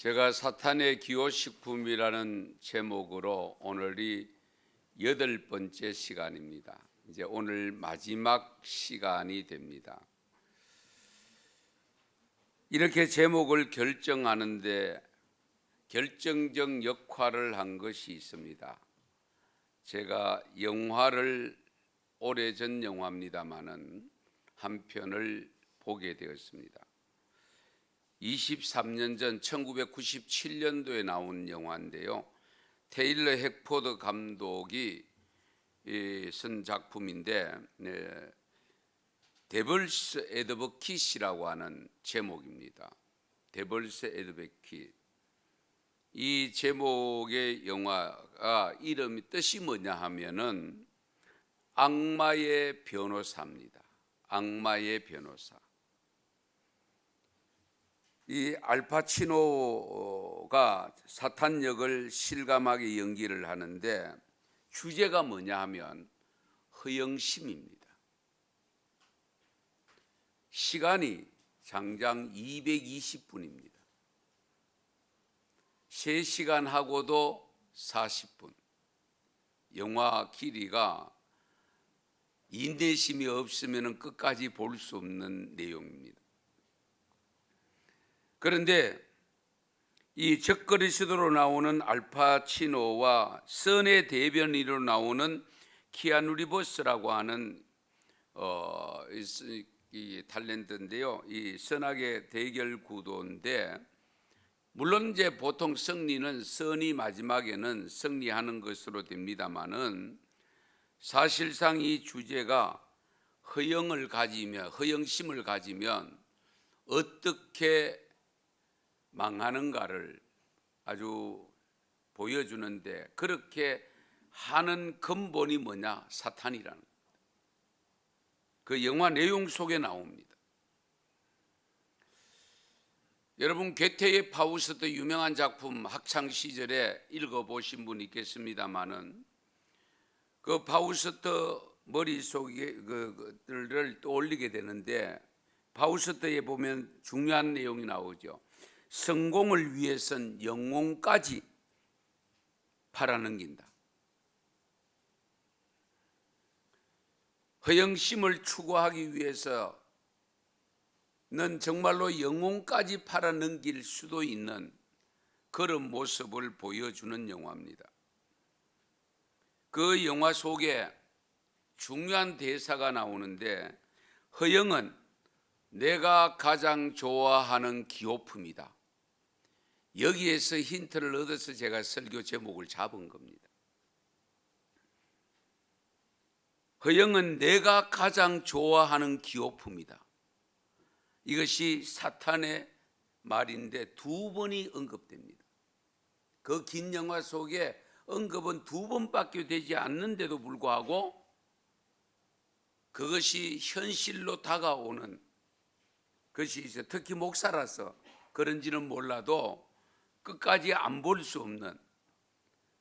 제가 사탄의 기호식품이라는 제목으로 오늘이 8번째 시간입니다. 이제 오늘 마지막 시간이 됩니다. 이렇게 제목을 결정하는데 결정적 역할을 한 것이 있습니다. 제가 영화를 오래전 영화입니다마는 한 편을 보게 되었습니다. 23년 전 1997년도에 나온 영화인데요. 테일러 핵포드 감독이 쓴 작품인데 데블스 애드보킷이라고 하는 제목입니다. 데블스 애드보킷. 이 제목의 영화가 이름이 뜻이 뭐냐 하면은 악마의 변호사입니다. 악마의 변호사. 이 알파치노가 사탄 역을 실감하게 연기를 하는데 주제가 뭐냐 하면 허영심입니다. 시간이 장장 220분입니다. 3시간 하고도 40분. 영화 길이가 인내심이 없으면 끝까지 볼 수 없는 내용입니다. 그런데 이 적그리스도로 나오는 알파치노와 선의 대변인으로 나오는 키아누 리버스라고 하는 이 탤런트인데요. 이 선악의 대결 구도인데 물론 이제 보통 승리는 선이 마지막에는 승리하는 것으로 됩니다만은 사실상 이 주제가 허영심을 가지면 어떻게 망하는가를 아주 보여주는데 그렇게 하는 근본이 뭐냐? 사탄이라는 겁니다. 그 영화 내용 속에 나옵니다. 여러분 괴테의 파우스트 유명한 작품 학창 시절에 읽어보신 분 있겠습니다마는 그 파우스트 머릿속에 그들을 떠올리게 되는데 파우스트에 보면 중요한 내용이 나오죠. 성공을 위해선 영혼까지 팔아넘긴다. 허영심을 추구하기 위해서는 정말로 영혼까지 팔아넘길 수도 있는 그런 모습을 보여주는 영화입니다. 그 영화 속에 중요한 대사가 나오는데 허영은 내가 가장 좋아하는 기호품이다. 여기에서 힌트를 얻어서 제가 설교 제목을 잡은 겁니다. 허영은 내가 가장 좋아하는 기호품이다. 이것이 사탄의 말인데 2번이 언급됩니다. 그 긴 영화 속에 언급은 2번밖에 되지 않는데도 불구하고 그것이 현실로 다가오는 것이 있어요. 특히 목사라서 그런지는 몰라도 끝까지 안 볼 수 없는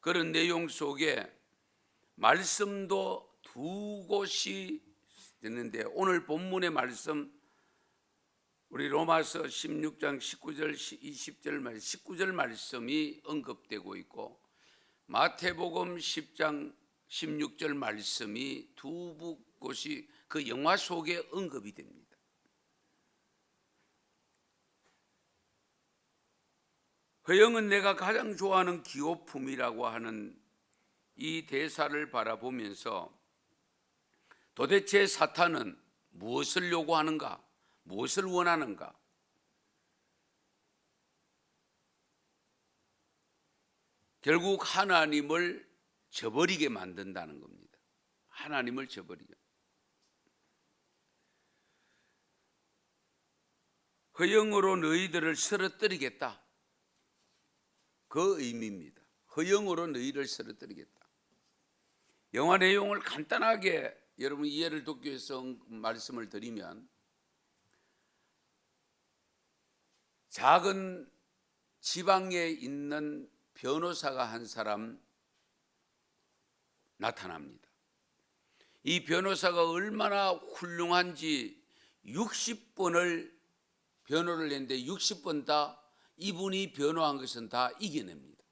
그런 내용 속에 말씀도 2곳이 있는데 오늘 본문의 말씀 우리 로마서 16장 19절 19절 말씀이 언급되고 있고 마태복음 10장 16절 말씀이 2곳이 그 영화 속에 언급이 됩니다. 허영은 내가 가장 좋아하는 기호품이라고 하는 이 대사를 바라보면서 도대체 사탄은 무엇을 요구하는가? 무엇을 원하는가? 결국 하나님을 저버리게 만든다는 겁니다. 하나님을 저버리게. 허영으로 너희들을 쓰러뜨리겠다. 그 의미입니다. 허영으로 너희를 쓰러뜨리겠다. 영화 내용을 간단하게 여러분 이해를 돕기 위해서 말씀을 드리면 작은 지방에 있는 변호사가 한 사람 나타납니다. 이 변호사가 얼마나 훌륭한지 60번을 변호를 했는데 60번 다 이분이 변호한 것은 다 이겨냅니다.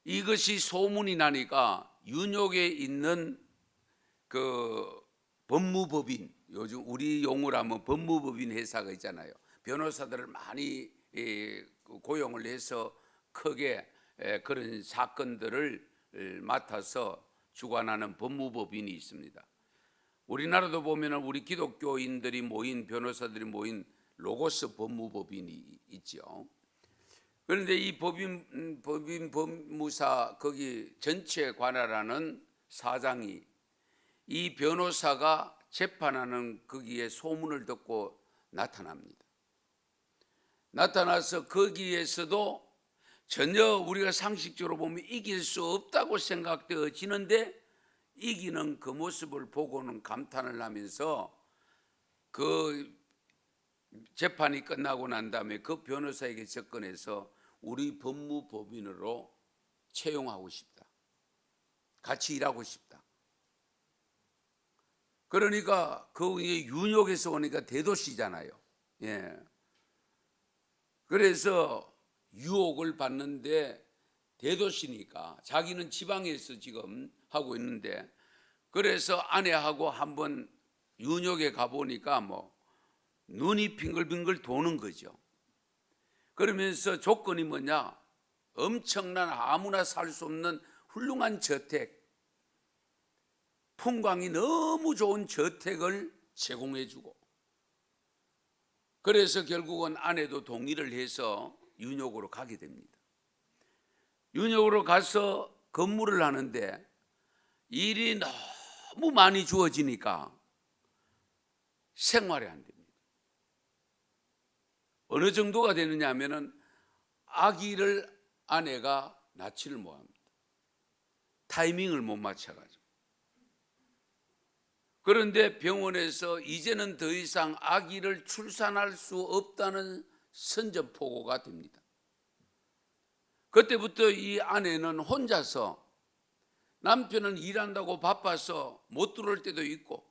이것이 소문이 나니까 윤옥에 있는 그 법무법인, 요즘 우리 용어로 하면 법무법인 회사가 있잖아요. 변호사들을 많이 고용을 해서 크게 그런 사건들을 맡아서 주관하는 법무법인이 있습니다. 우리나라도 보면 우리 기독교인들이 모인, 변호사들이 모인 로고스 법무법인이 있죠. 그런데 이 법인 법무사 거기 전체 관할하는 사장이 이 변호사가 재판하는 거기에 소문을 듣고 나타납니다. 나타나서 거기에서도 전혀 우리가 상식적으로 보면 이길 수 없다고 생각되어지는데 이기는 그 모습을 보고는 감탄을 하면서 그 재판이 끝나고 난 다음에 그 변호사에게 접근해서 우리 법무법인으로 채용하고 싶다. 같이 일하고 싶다. 그러니까 그 윤옥에서 오니까 대도시잖아요. 예. 그래서 유혹을 받는데 대도시니까 자기는 지방에서 지금 하고 있는데 그래서 아내하고 한번 윤옥에 가보니까 뭐 눈이 빙글빙글 도는 거죠. 그러면서 조건이 뭐냐? 엄청난 아무나 살 수 없는 훌륭한 저택, 풍광이 너무 좋은 저택을 제공해주고 그래서 결국은 아내도 동의를 해서 윤옥으로 가게 됩니다. 윤옥으로 가서 근무를 하는데 일이 너무 많이 주어지니까 생활이 안 됩니다. 어느 정도가 되느냐 하면은 아기를 아내가 낳지를 못합니다. 타이밍을 못 맞춰가지고. 그런데 병원에서 이제는 더 이상 아기를 출산할 수 없다는 선전포고가 됩니다. 그때부터 이 아내는 혼자서 남편은 일한다고 바빠서 못 들어올 때도 있고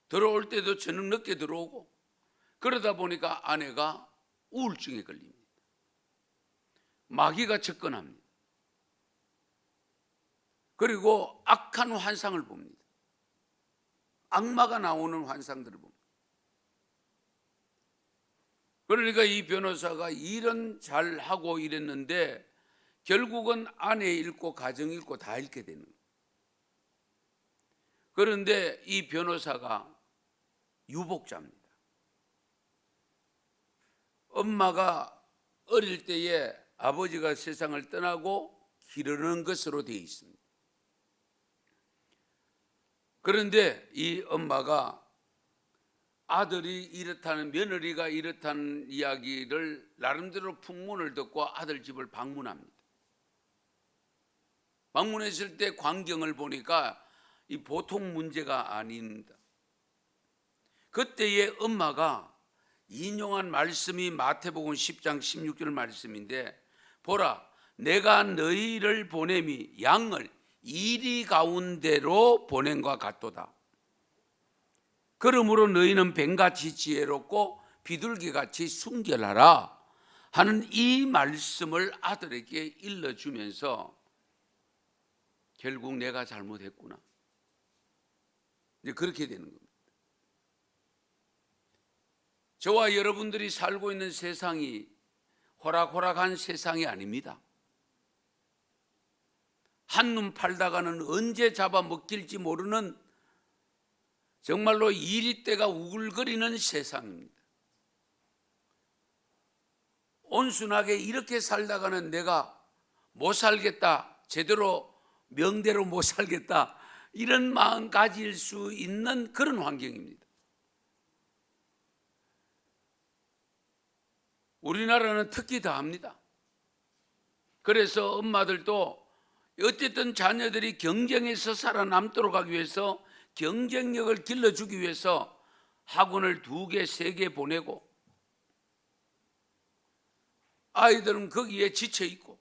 들어올 때도 저녁 늦게 들어오고 그러다 보니까 아내가 우울증에 걸립니다. 마귀가 접근합니다. 그리고 악한 환상을 봅니다. 악마가 나오는 환상들을 봅니다. 그러니까 이 변호사가 일은 잘 하고 이랬는데 결국은 아내 잃고 가정 잃고 다 잃게 되는 거예요. 그런데 이 변호사가 유복자입니다. 엄마가 어릴 때에 아버지가 세상을 떠나고 기르는 것으로 되어 있습니다. 그런데 이 엄마가 아들이 이렇다는, 며느리가 이렇다는 이야기를 나름대로 풍문을 듣고 아들 집을 방문합니다. 방문했을 때 광경을 보니까 이 보통 문제가 아닙니다. 그때의 엄마가 인용한 말씀이 마태복음 10장 16절 말씀인데, 보라 내가 너희를 보냄이 양을 이리 가운데로 보낸 것 같도다. 그러므로 너희는 뱀같이 지혜롭고 비둘기같이 순결하라 하는 이 말씀을 아들에게 일러주면서 결국 내가 잘못했구나, 이제 그렇게 되는 겁니다. 저와 여러분들이 살고 있는 세상이 호락호락한 세상이 아닙니다. 한눈 팔다가는 언제 잡아먹힐지 모르는 정말로 이리떼가 우글거리는 세상입니다. 온순하게 이렇게 살다가는 내가 못 살겠다, 제대로 명대로 못 살겠다, 이런 마음 가질 수 있는 그런 환경입니다. 우리나라는 특히 더합니다. 그래서 엄마들도 어쨌든 자녀들이 경쟁에서 살아남도록 하기 위해서, 경쟁력을 길러주기 위해서 학원을 2개, 3개 보내고 아이들은 거기에 지쳐있고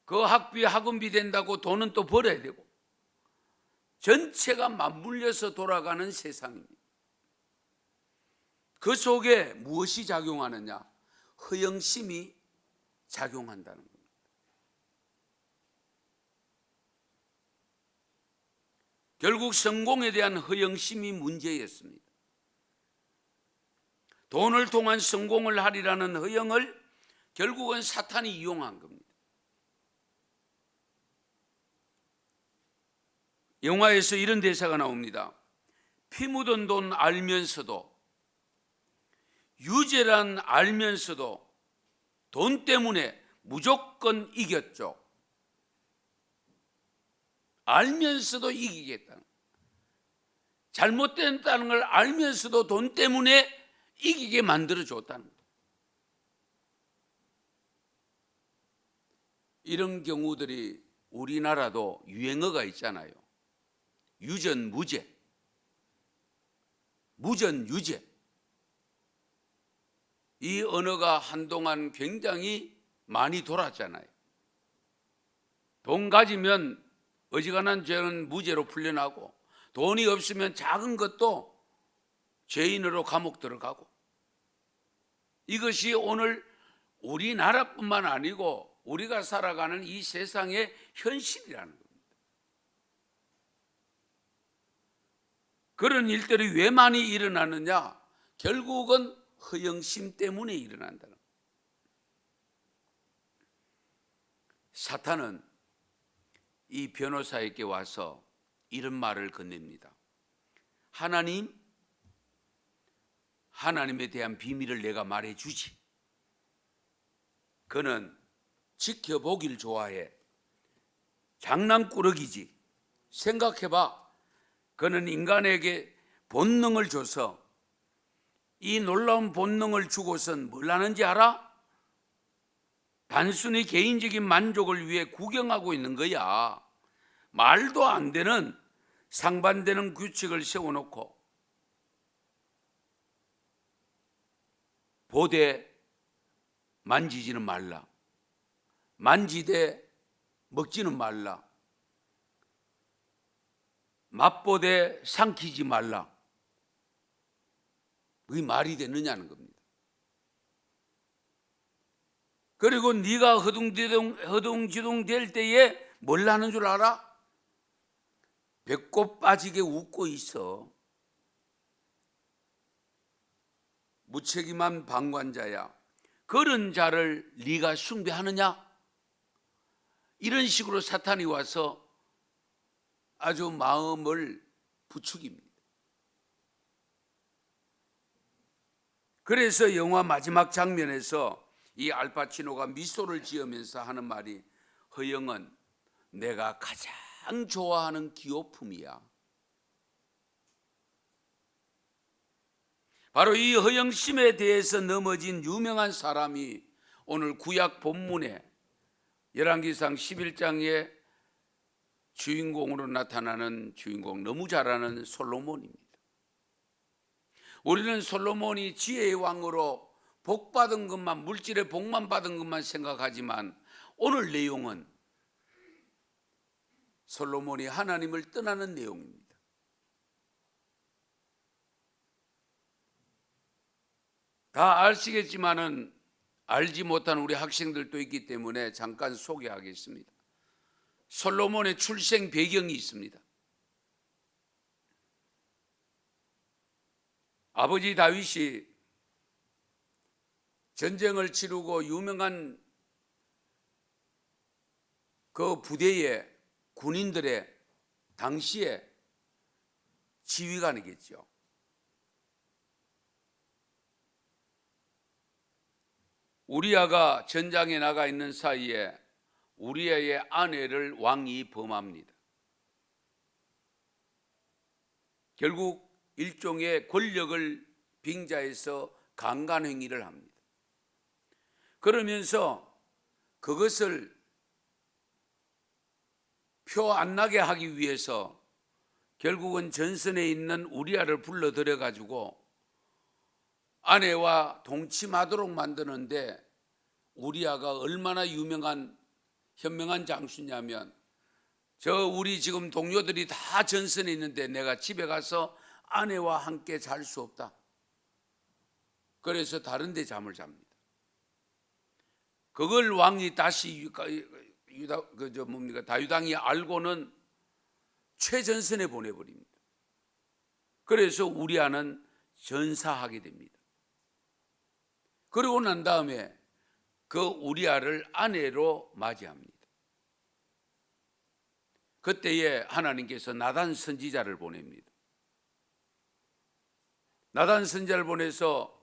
그 학비, 학원비 된다고 돈은 또 벌어야 되고 전체가 맞물려서 돌아가는 세상입니다. 그 속에 무엇이 작용하느냐? 허영심이 작용한다는 겁니다. 결국 성공에 대한 허영심이 문제였습니다. 돈을 통한 성공을 하리라는 허영을 결국은 사탄이 이용한 겁니다. 영화에서 이런 대사가 나옵니다. 피 묻은 돈 알면서도, 유죄란 알면서도 돈 때문에 무조건 이겼죠. 알면서도 이기겠다는, 잘못됐다는 걸 알면서도 돈 때문에 이기게 만들어줬다는 것. 이런 경우들이 우리나라도 유행어가 있잖아요. 유전무죄, 무전유죄. 이 언어가 한동안 굉장히 많이 돌았잖아요. 돈 가지면 어지간한 죄는 무죄로 풀려나고, 돈이 없으면 작은 것도 죄인으로 감옥 들어가고, 이것이 오늘 우리나라뿐만 아니고 우리가 살아가는 이 세상의 현실이라는 겁니다. 그런 일들이 왜 많이 일어나느냐? 결국은 허영심 때문에 일어난다는 겁니다. 사탄은 이 변호사에게 와서 이런 말을 건넵니다. 하나님에 대한 비밀을 내가 말해주지. 그는 지켜보길 좋아해. 장난꾸러기지. 생각해봐. 그는 인간에게 본능을 줘서 이 놀라운 본능을 주고선 뭘 하는지 알아? 단순히 개인적인 만족을 위해 구경하고 있는 거야. 말도 안 되는 상반되는 규칙을 세워놓고 보되 만지지는 말라, 만지되 먹지는 말라, 맛보되 삼키지 말라. 그게 말이 되느냐는 겁니다. 그리고 네가 허둥지둥 될 때에 뭘 하는 줄 알아? 배꼽 빠지게 웃고 있어. 무책임한 방관자야. 그런 자를 네가 숭배하느냐? 이런 식으로 사탄이 와서 아주 마음을 부추깁니다. 그래서 영화 마지막 장면에서 이 알파치노가 미소를 지으면서 하는 말이, 허영은 내가 가장 좋아하는 기호품이야. 바로 이 허영심에 대해서 넘어진 유명한 사람이 오늘 구약 본문에 열왕기상 11장에 주인공으로 나타나는 주인공, 너무 잘 아는 솔로몬입니다. 우리는 솔로몬이 지혜의 왕으로 복 받은 것만, 물질의 복만 받은 것만 생각하지만 오늘 내용은 솔로몬이 하나님을 떠나는 내용입니다. 다 아시겠지만은 알지 못한 우리 학생들도 있기 때문에 잠깐 소개하겠습니다. 솔로몬의 출생 배경이 있습니다. 아버지 다윗이 전쟁을 치르고 유명한 그 부대의 군인들의 당시에 지휘관이겠죠. 우리아가 전장에 나가 있는 사이에 우리아의 아내를 왕이 범합니다. 결국 일종의 권력을 빙자해서 강간행위를 합니다. 그러면서 그것을 표 안 나게 하기 위해서 결국은 전선에 있는 우리아를 불러들여 가지고 아내와 동침하도록 만드는데, 우리아가 얼마나 유명한 현명한 장수냐면 우리 지금 동료들이 다 전선에 있는데 내가 집에 가서 아내와 함께 잘 수 없다. 그래서 다른 데 잠을 잡니다. 그걸 왕이 다시 다윗왕이 알고는 최전선에 보내버립니다. 그래서 우리아는 전사하게 됩니다. 그러고 난 다음에 그 우리아를 아내로 맞이합니다. 그때에 하나님께서 나단 선지자를 보냅니다. 나단 선지자를 보내서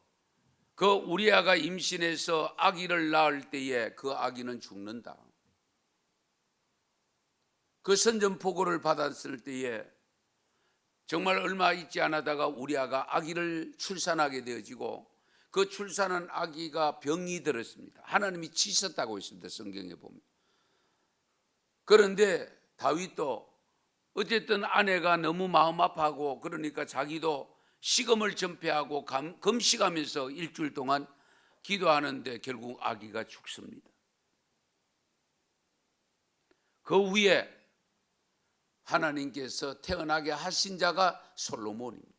그 우리아가 임신해서 아기를 낳을 때에 그 아기는 죽는다. 그 선전포고를 받았을 때에 정말 얼마 있지 않았다가 우리아가 아기를 출산하게 되어지고 그 출산한 아기가 병이 들었습니다. 하나님이 치셨다고 했습니다. 성경에 보면. 그런데 다윗도 어쨌든 아내가 너무 마음 아파하고 그러니까 자기도 식음을 전폐하고 금식하면서 일주일 동안 기도하는데 결국 아기가 죽습니다. 그 후에 하나님께서 태어나게 하신 자가 솔로몬입니다.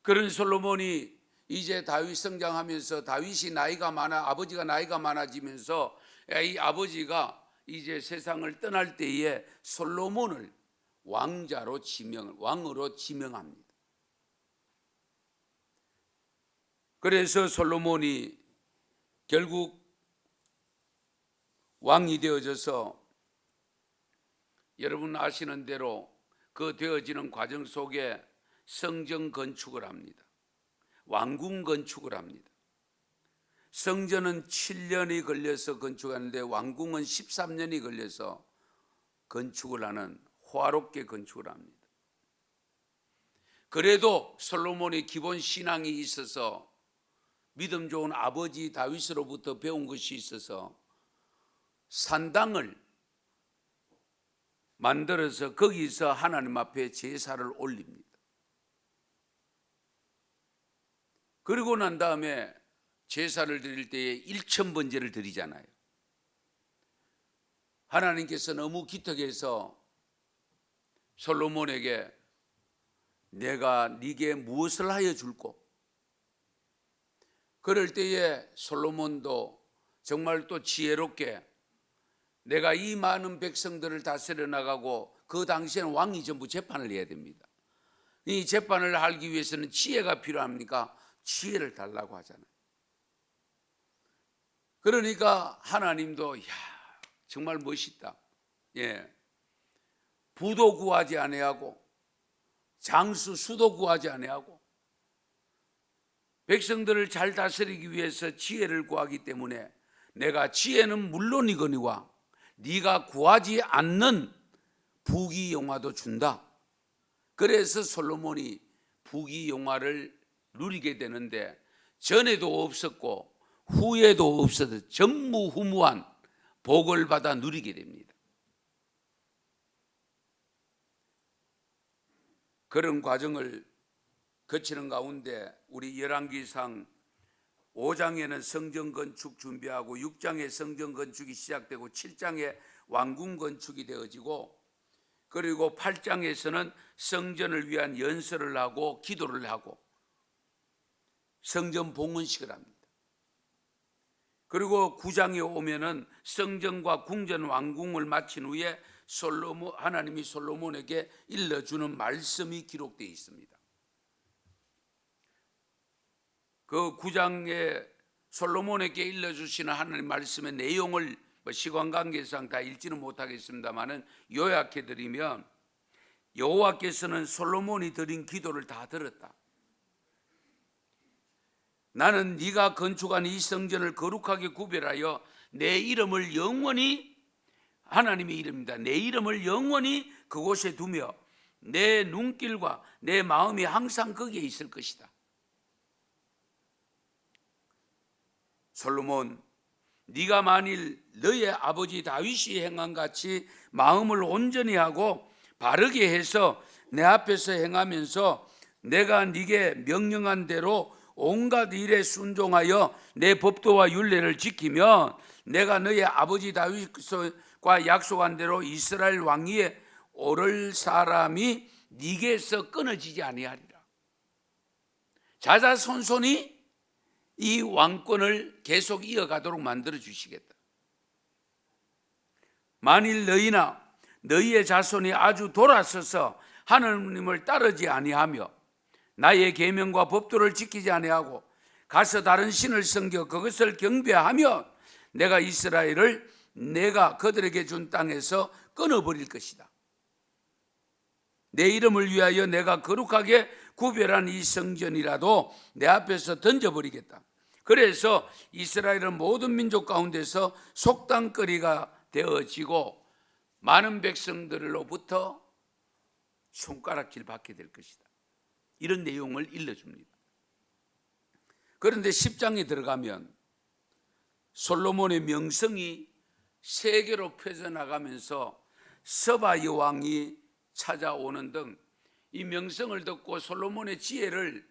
그런 솔로몬이 이제 다윗 성장하면서 다윗이 나이가 많아 아버지가 나이가 많아지면서 이 아버지가 이제 세상을 떠날 때에 솔로몬을 왕으로 지명합니다. 그래서 솔로몬이 결국 왕이 되어져서 여러분 아시는 대로 그 되어지는 과정 속에 성전 건축을 합니다. 왕궁 건축을 합니다. 성전은 7년이 걸려서 건축하는데 왕궁은 13년이 걸려서 건축을 하는 호화롭게 건축을 합니다. 그래도 솔로몬의 기본 신앙이 있어서 믿음 좋은 아버지 다윗으로부터 배운 것이 있어서 산당을 만들어서 거기서 하나님 앞에 제사를 올립니다. 그리고 난 다음에 제사를 드릴 때에 1,000번제를 드리잖아요. 하나님께서 너무 기특해서 솔로몬에게 내가 네게 무엇을 하여 줄꼬? 그럴 때에 솔로몬도 정말 또 지혜롭게 내가 이 많은 백성들을 다스려 나가고 그 당시에는 왕이 전부 재판을 해야 됩니다. 이 재판을 하기 위해서는 지혜가 필요합니까? 지혜를 달라고 하잖아요. 그러니까 하나님도 정말 멋있다. 부도 구하지 아니하고 장수 수도 구하지 아니하고 백성들을 잘 다스리기 위해서 지혜를 구하기 때문에 내가 지혜는 물론이거니와 네가 구하지 않는 부귀영화도 준다. 그래서 솔로몬이 부귀영화를 누리게 되는데 전에도 없었고 후에도 없어서 전무후무한 복을 받아 누리게 됩니다. 그런 과정을 거치는 가운데 우리 열왕기상 5장에는 성전 건축 준비하고 6장에 성전 건축이 시작되고 7장에 왕궁 건축이 되어지고 그리고 8장에서는 성전을 위한 연설을 하고 기도를 하고 성전 봉헌식을 합니다. 그리고 9장에 오면은 성전과 궁전 왕궁을 마친 후에 하나님이 솔로몬에게 일러주는 말씀이 기록되어 있습니다. 그 9장에 솔로몬에게 일러주시는 하나님 말씀의 내용을 시간 관계상 다 읽지는 못하겠습니다만은 요약해드리면 여호와께서는 솔로몬이 드린 기도를 다 들었다. 나는 네가 건축한 이 성전을 거룩하게 구별하여 내 이름을 영원히 하나님의 이름입니다. 내 이름을 영원히 그곳에 두며 내 눈길과 내 마음이 항상 거기에 있을 것이다. 솔로몬, 네가 만일 너의 아버지 다윗이 행한 같이 마음을 온전히 하고 바르게 해서 내 앞에서 행하면서 내가 네게 명령한 대로 온갖 일에 순종하여 내 법도와 율례를 지키면 내가 너의 아버지 다윗과 약속한 대로 이스라엘 왕위에 오를 사람이 네게서 끊어지지 아니하리라. 자자손손이 이 왕권을 계속 이어가도록 만들어 주시겠다. 만일 너희나 너희의 자손이 아주 돌아서서 하나님을 따르지 아니하며 나의 계명과 법도를 지키지 아니하고 가서 다른 신을 섬겨 그것을 경배하며 내가 이스라엘을 내가 그들에게 준 땅에서 끊어버릴 것이다. 내 이름을 위하여 내가 거룩하게 구별한 이 성전이라도 내 앞에서 던져버리겠다. 그래서 이스라엘은 모든 민족 가운데서 속담거리가 되어지고 많은 백성들로부터 손가락질 받게 될 것이다. 이런 내용을 일러줍니다. 그런데 10장에 들어가면 솔로몬의 명성이 세계로 펴져나가면서 서바 여왕이 찾아오는 등 이 명성을 듣고 솔로몬의 지혜를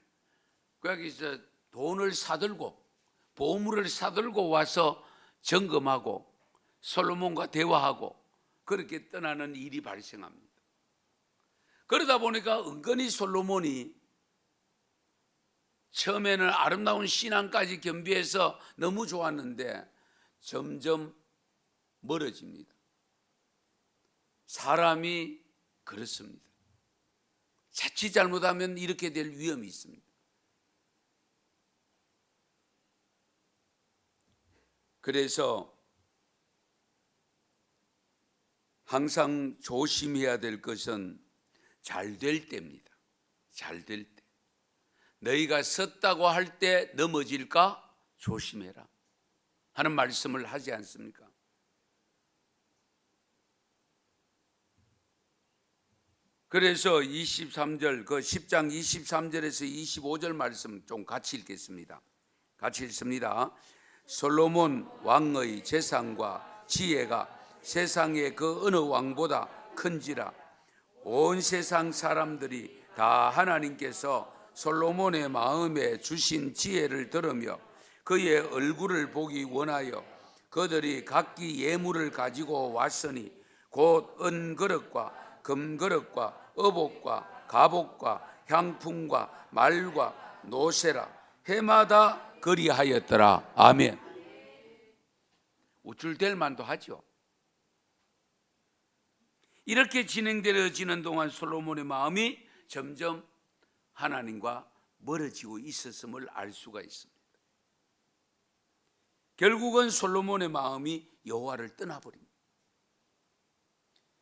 거기서 돈을 사들고 보물을 사들고 와서 점검하고 솔로몬과 대화하고 그렇게 떠나는 일이 발생합니다. 그러다 보니까 은근히 솔로몬이 처음에는 아름다운 신앙까지 겸비해서 너무 좋았는데 점점 멀어집니다. 사람이 그렇습니다. 자칫 잘못하면 이렇게 될 위험이 있습니다. 그래서 항상 조심해야 될 것은 잘 될 때입니다. 잘 될 때. 너희가 섰다고 할 때 넘어질까 조심해라 하는 말씀을 하지 않습니까? 그래서 23절 그 10장 23절에서 25절 말씀 좀 같이 읽겠습니다. 같이 읽습니다. 솔로몬 왕의 재산과 지혜가 세상의 그 어느 왕보다 큰지라. 온 세상 사람들이 다 하나님께서 솔로몬의 마음에 주신 지혜를 들으며 그의 얼굴을 보기 원하여 그들이 각기 예물을 가지고 왔으니 곧 은그릇과 금그릇과 어복과 갑옷과 향품과 말과 노새라 해마다 그리하였더라. 아멘. 우쭐댈 만도 하죠. 이렇게 진행되어지는 동안 솔로몬의 마음이 점점 하나님과 멀어지고 있었음을 알 수가 있습니다. 결국은 솔로몬의 마음이 여호와를 떠나버립니다.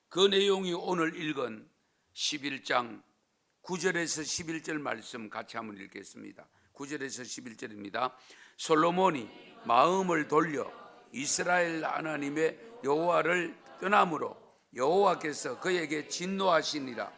그 내용이 오늘 읽은 11장 9절에서 11절 말씀 같이 한번 읽겠습니다. 9절에서 11절입니다. 솔로몬이 마음을 돌려 이스라엘 하나님의 여호와를 떠남으로 여호와께서 그에게 진노하시니라.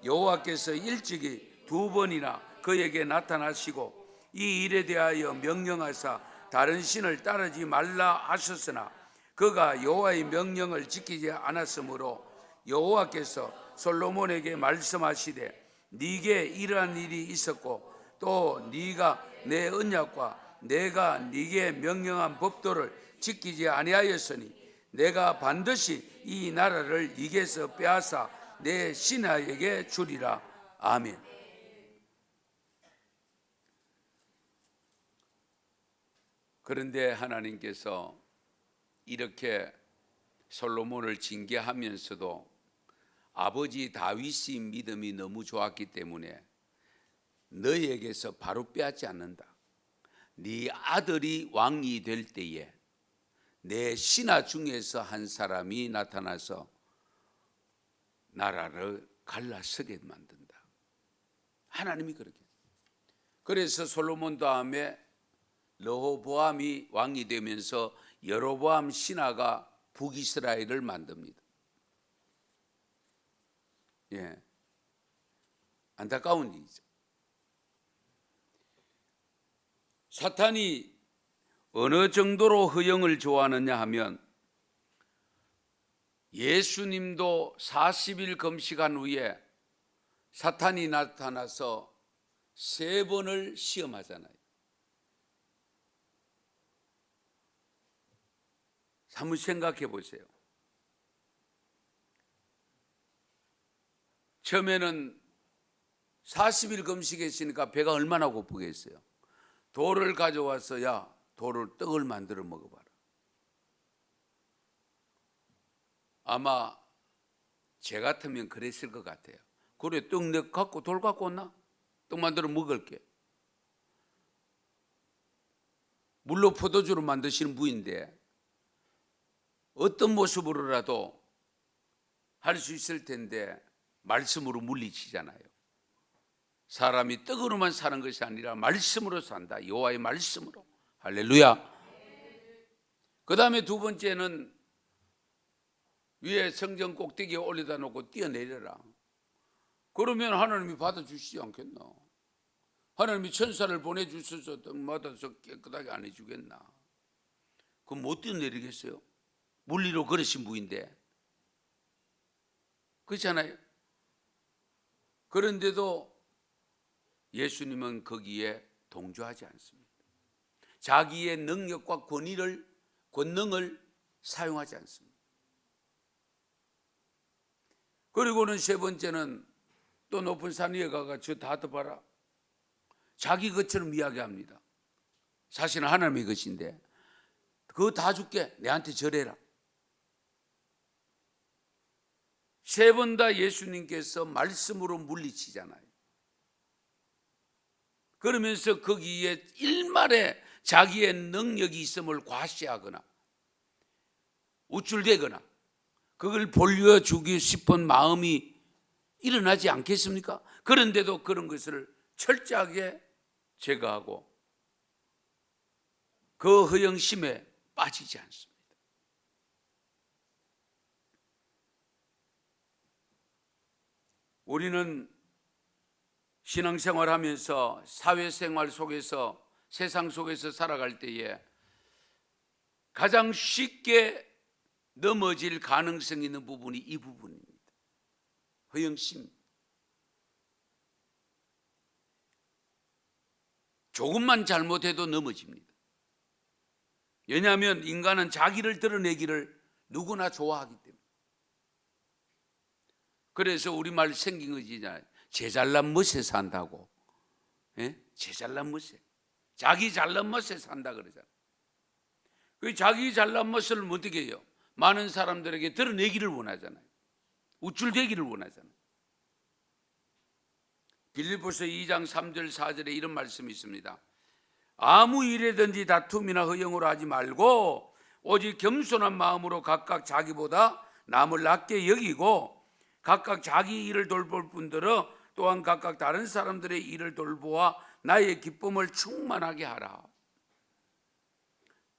여호와께서 일찍이 2번이나 그에게 나타나시고 이 일에 대하여 명령하사 다른 신을 따르지 말라 하셨으나 그가 여호와의 명령을 지키지 않았으므로 여호와께서 솔로몬에게 말씀하시되 네게 이러한 일이 있었고 또 네가 내 언약과 내가 네게 명령한 법도를 지키지 아니하였으니 내가 반드시 이 나라를 네게서 빼앗아 내 신하에게 주리라. 아멘. 그런데 하나님께서 이렇게 솔로몬을 징계하면서도 아버지 다윗의 믿음이 너무 좋았기 때문에 너희에게서 바로 빼앗지 않는다. 네 아들이 왕이 될 때에 내 신하 중에서 한 사람이 나타나서 나라를 갈라서게 만든다. 하나님이 그렇게. 그래서 솔로몬 다음에 르호보암이 왕이 되면서 여로보암 신하가 북이스라엘을 만듭니다. 예, 안타까운 일이죠. 사탄이 어느 정도로 허영을 좋아하느냐 하면 예수님도 40일 금식한 후에 사탄이 나타나서 3번을 시험하잖아요. 한번 생각해 보세요. 처음에는 40일 금식했으니까 배가 얼마나 고프겠어요. 돌을 가져와서 야, 돌을 떡을 만들어 먹어봐라. 아마 제 같으면 그랬을 것 같아요. 그래, 떡 내 갖고 돌 갖고 왔나? 떡 만들어 먹을게. 물로 포도주로 만드시는 분인데 어떤 모습으로라도 할 수 있을 텐데 말씀으로 물리치잖아요. 사람이 떡으로만 사는 것이 아니라 말씀으로 산다. 여호와의 말씀으로. 할렐루야. 그 다음에 두 번째는 위에 성전 꼭대기에 올려다 놓고 뛰어내려라. 그러면 하나님이 받아주시지 않겠나? 하나님이 천사를 보내주셔서 떡마다서 깨끗하게 안 해주겠나? 그럼 못 뛰어내리겠어요? 물리로 걸으신 분인데. 그렇잖아요. 그런데도 예수님은 거기에 동조하지 않습니다. 자기의 능력과 권능을 사용하지 않습니다. 그리고는 세 번째는 또 높은 산 위에 가가 저 다 봐라. 자기 것처럼 이야기합니다. 사실은 하나님의 것인데 그거 다 줄게. 내한테 절해라. 세 번 다 예수님께서 말씀으로 물리치잖아요. 그러면서 거기에 일말에 자기의 능력이 있음을 과시하거나 우쭐대거나 그걸 보여주기 싶은 마음이 일어나지 않겠습니까? 그런데도 그런 것을 철저하게 제거하고 그 허영심에 빠지지 않습니다. 우리는 신앙생활하면서 사회생활 속에서 세상 속에서 살아갈 때에 가장 쉽게 넘어질 가능성이 있는 부분이 이 부분입니다. 허영심. 조금만 잘못해도 넘어집니다. 왜냐하면 인간은 자기를 드러내기를 누구나 좋아하기 때문에. 그래서 우리말 생긴 거지잖아요. 제 잘난 멋에 산다고. 예? 제 잘난 멋에. 자기 잘난 멋에 산다 그러잖아요. 그 자기 잘난 멋을 어떻게 해요? 많은 사람들에게 드러내기를 원하잖아요. 우쭐대기를 원하잖아요. 빌립보서 2장 3절 4절에 이런 말씀이 있습니다. 아무 일에든지 다툼이나 허영으로 하지 말고 오직 겸손한 마음으로 각각 자기보다 남을 낮게 여기고 각각 자기 일을 돌볼 뿐더러 또한 각각 다른 사람들의 일을 돌보아 나의 기쁨을 충만하게 하라.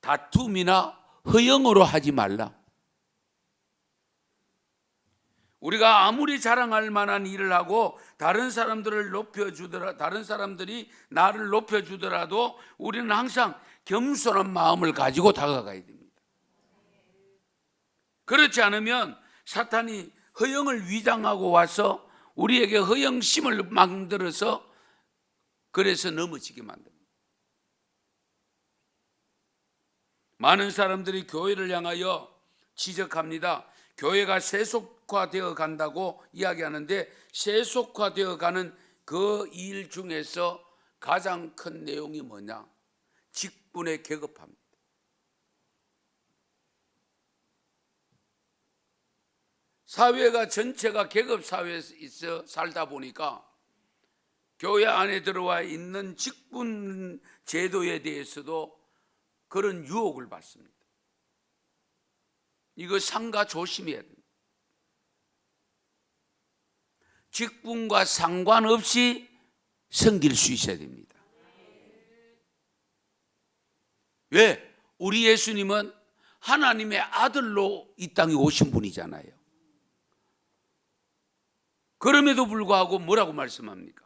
다툼이나 허영으로 하지 말라. 우리가 아무리 자랑할 만한 일을 하고 다른 사람들이 나를 높여주더라도 우리는 항상 겸손한 마음을 가지고 다가가야 됩니다. 그렇지 않으면 사탄이 허영을 위장하고 와서 우리에게 허영심을 만들어서 그래서 넘어지게 만듭니다. 많은 사람들이 교회를 향하여 지적합니다. 교회가 세속화되어 간다고 이야기하는데 세속화되어 가는 그 일 중에서 가장 큰 내용이 뭐냐? 직분에 계급합니다. 사회가 전체가 계급사회에 있어 살다 보니까 교회 안에 들어와 있는 직분 제도에 대해서도 그런 유혹을 받습니다. 이거 상가 조심해야 됩니다. 직분과 상관없이 섬길 수 있어야 됩니다. 왜? 우리 예수님은 하나님의 아들로 이 땅에 오신 분이잖아요. 그럼에도 불구하고 뭐라고 말씀합니까?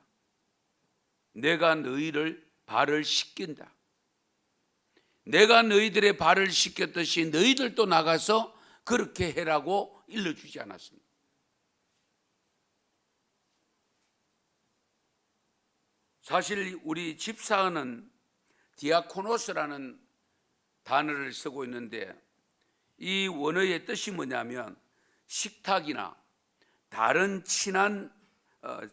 내가 너희를 발을 씻긴다. 내가 너희들의 발을 씻겼듯이 너희들도 나가서 그렇게 해라고 일러주지 않았습니다. 사실 우리 집사는 디아코노스라는 단어를 쓰고 있는데 이 원어의 뜻이 뭐냐면 식탁이나 다른 친한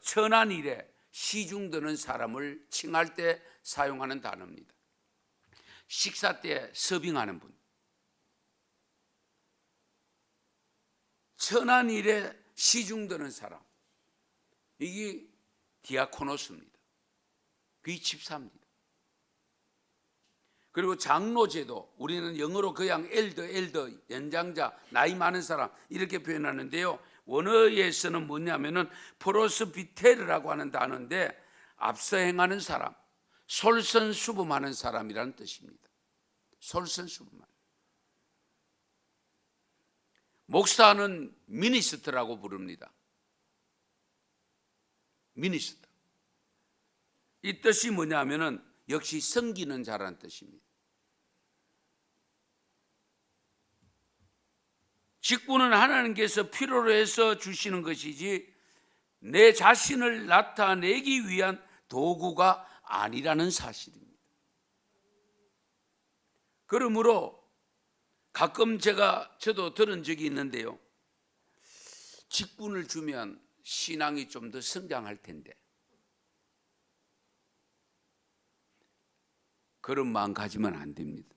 천한 일에 시중드는 사람을 칭할 때 사용하는 단어입니다. 식사 때 서빙하는 분, 천한 일에 시중드는 사람, 이게 디아코노스입니다. 그게 집사입니다. 그리고 장로제도, 우리는 영어로 그냥 엘더, 연장자, 나이 많은 사람 이렇게 표현하는데요, 원어에서는 뭐냐면은 프로스비테르라고 하는 단어인데 앞서 행하는 사람, 솔선수범하는 사람이라는 뜻입니다. 솔선수범하는. 목사는 미니스트라고 부릅니다. 미니스트. 이 뜻이 뭐냐면은 역시 섬기는 자라는 뜻입니다. 직분은 하나님께서 필요로 해서 주시는 것이지 내 자신을 나타내기 위한 도구가 아니라는 사실입니다. 그러므로 가끔 저도 들은 적이 있는데요, 직분을 주면 신앙이 좀 더 성장할 텐데, 그런 마음 가지면 안 됩니다.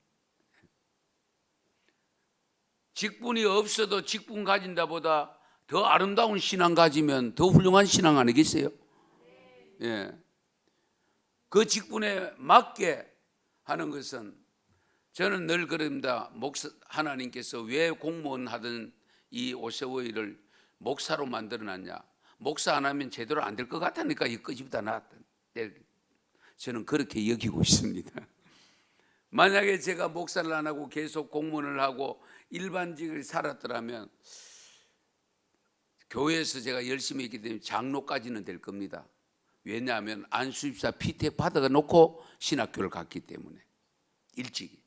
직분이 없어도 직분 가진다 보다 더 아름다운 신앙 가지면 더 훌륭한 신앙 아니겠어요? 예. 그 직분에 맞게 하는 것은, 저는 늘 그럽니다. 하나님께서 왜 공무원 하던 이 오세오이를 목사로 만들어놨냐? 목사 안 하면 제대로 안 될 것 같으니까 이 끄집다 놨다. 저는 그렇게 여기고 있습니다. 만약에 제가 목사를 안 하고 계속 공무원을 하고 일반직을 살았더라면 교회에서 제가 열심히 했기 때문에 장로까지는 될 겁니다. 왜냐하면 안수입사 피택 받아놓고 신학교를 갔기 때문에 일찍이.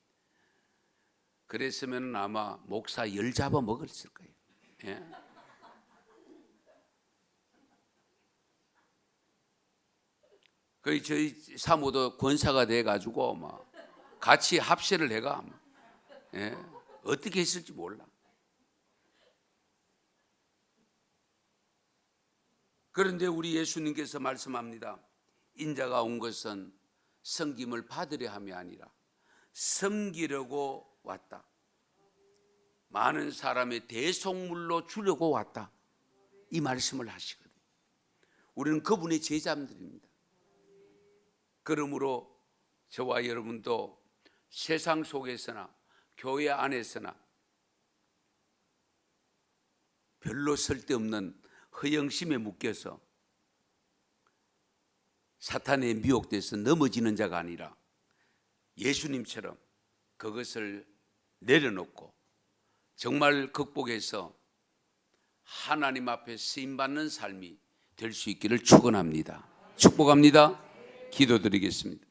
그랬으면 아마 목사 열 잡아 먹었을 거예요. 예? 저희 사모도 권사가 돼가지고 막 같이 합세를 해가, 예? 어떻게 했을지 몰라. 그런데 우리 예수님께서 말씀합니다. 인자가 온 것은 섬김을 받으려 함이 아니라 섬기려고 왔다. 많은 사람의 대속물로 주려고 왔다. 이 말씀을 하시거든요. 우리는 그분의 제자들입니다. 그러므로 저와 여러분도 세상 속에서나 교회 안에서나 별로 쓸데없는 허영심에 묶여서 사탄에 미혹돼서 넘어지는 자가 아니라 예수님처럼 그것을 내려놓고 정말 극복해서 하나님 앞에 쓰임받는 삶이 될 수 있기를 축원합니다. 축복합니다. 기도드리겠습니다.